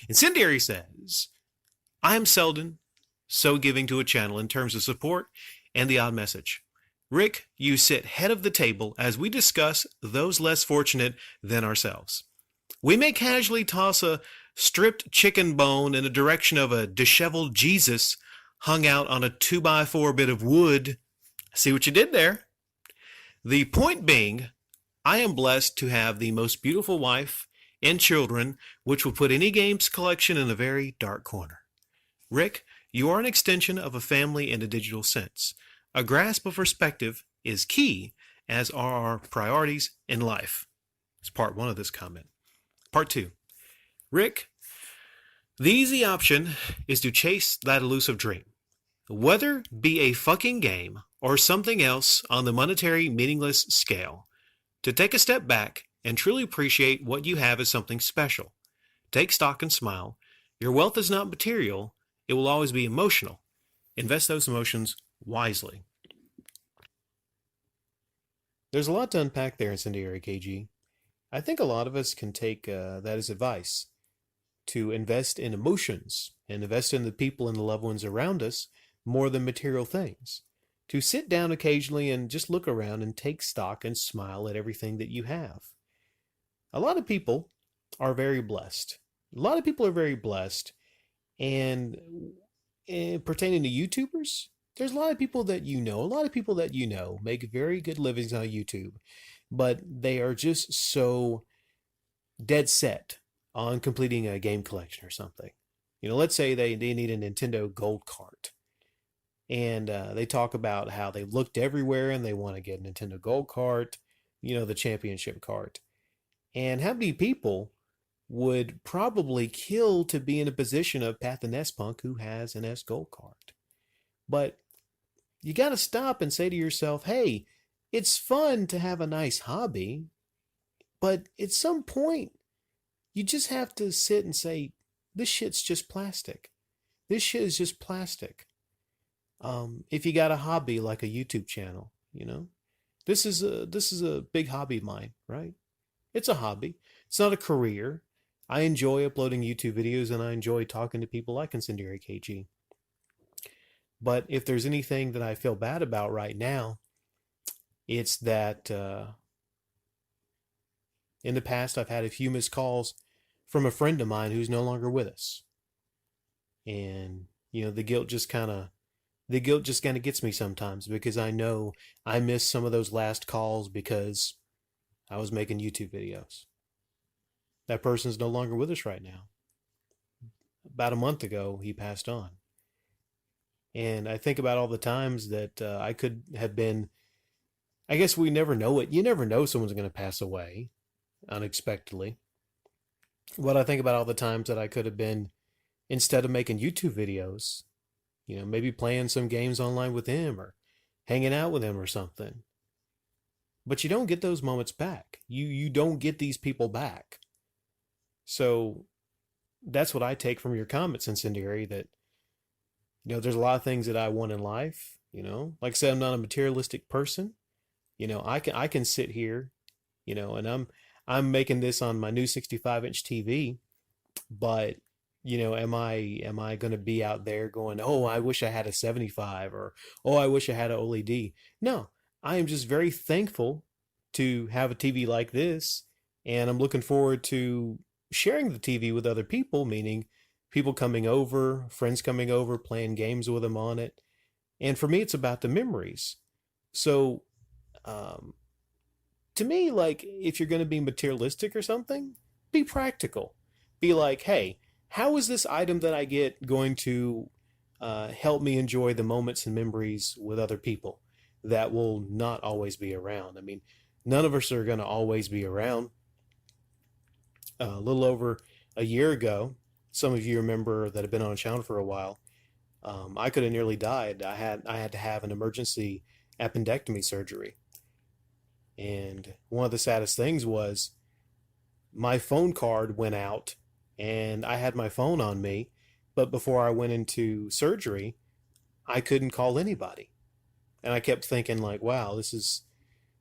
Incendiary says, I am seldom so giving to a channel in terms of support and the odd message. Rick, you sit head of the table as we discuss those less fortunate than ourselves. We may casually toss a stripped chicken bone in the direction of a disheveled Jesus hung out on a 2x4 bit of wood. See what you did there? The point being, I am blessed to have the most beautiful wife and children, which will put any games collection in a very dark corner. Rick, you are an extension of a family in a digital sense. A grasp of perspective is key, as are our priorities in life. It's part one of this comment. Part two. Rick, the easy option is to chase that elusive dream. Whether be a fucking game or something else on the monetary meaningless scale. To take a step back and truly appreciate what you have as something special. Take stock and smile. Your wealth is not material. It will always be emotional. Invest those emotions wisely. There's a lot to unpack there, IncendiaryKG. I think a lot of us can take that as advice to invest in emotions and invest in the people and the loved ones around us more than material things. To sit down occasionally and just look around and take stock and smile at everything that you have. A lot of people are very blessed. And pertaining to YouTubers, there's a lot of people that you know make very good livings on YouTube, but they are just so dead set on completing a game collection or something. Let's say they need a Nintendo Gold cart. And they talk about how they looked everywhere and they want to get a Nintendo Gold cart, the championship cart. And how many people would probably kill to be in a position of Pat the Nest Punk who has an S Gold cart? But you got to stop and say to yourself, hey, it's fun to have a nice hobby, but at some point, you just have to sit and say, this shit's just plastic. This shit is just plastic. If you got a hobby like a YouTube channel, this is a big hobby of mine, right? It's a hobby. It's not a career. I enjoy uploading YouTube videos and I enjoy talking to people like IncendiaryKG. But if there's anything that I feel bad about right now, it's that in the past I've had a few missed calls from a friend of mine who's no longer with us. And, the guilt just kind of gets me sometimes because I know I missed some of those last calls because I was making YouTube videos. That person's no longer with us right now. About a month ago, he passed on. And I think about all the times that I could have been, I guess we never know it. You never know someone's going to pass away unexpectedly. But I think about all the times that I could have been, instead of making YouTube videos, maybe playing some games online with him or hanging out with him or something. But you don't get those moments back. You don't get these people back. So that's what I take from your comments, Incendiary, that, there's a lot of things that I want in life. Like I said, I'm not a materialistic person. I can sit here, and I'm making this on my new 65-inch TV, but am I going to be out there going, oh, I wish I had a 75 or, oh, I wish I had an OLED. No, I am just very thankful to have a TV like this. And I'm looking forward to sharing the TV with other people, meaning people coming over, friends coming over, playing games with them on it. And for me, it's about the memories. So, to me, like, if you're going to be materialistic or something, be practical. Be like, hey, how is this item that I get going to help me enjoy the moments and memories with other people that will not always be around? I mean, none of us are going to always be around. A little over a year ago, some of you remember that have been on a channel for a while, I could have nearly died. I had to have an emergency appendectomy surgery. And one of the saddest things was my phone card went out and I had my phone on me, but before I went into surgery, I couldn't call anybody. And I kept thinking like, wow, this is,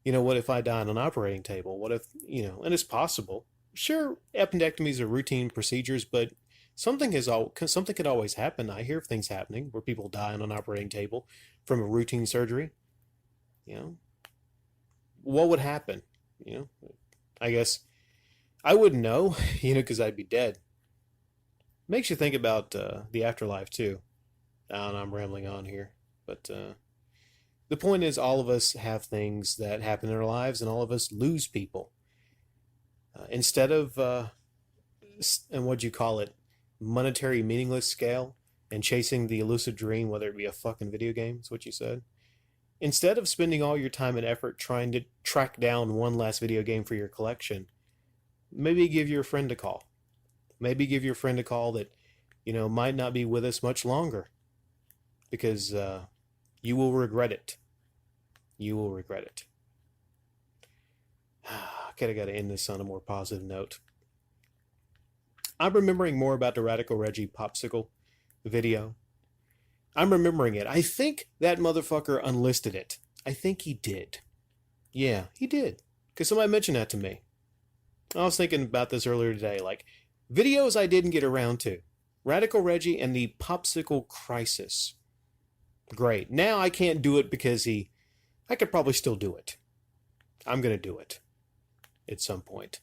what if I die on an operating table? What if, and it's possible. Sure, appendectomies are routine procedures, but something could always happen. I hear of things happening where people die on an operating table from a routine surgery. You know, what would happen? You know, I guess I wouldn't know. You know, because I'd be dead. Makes you think about the afterlife too. And I'm rambling on here, but the point is, all of us have things that happen in our lives, and all of us lose people. Instead of and what'd you call it, monetary meaningless scale, and chasing the elusive dream, whether it be a fucking video game, is what you said. Instead of spending all your time and effort trying to track down one last video game for your collection, maybe give your friend a call. Maybe give your friend a call that, might not be with us much longer, because you will regret it. You will regret it. I kind of got to end this on a more positive note. I'm remembering more about the Radical Reggie popsicle video. I'm remembering it. I think that motherfucker unlisted it. I think he did. Yeah, he did. Because somebody mentioned that to me. I was thinking about this earlier today. Like, videos I didn't get around to. Radical Reggie and the Popsicle Crisis. Great. Now I can't do it because I could probably still do it. I'm going to do it at some point.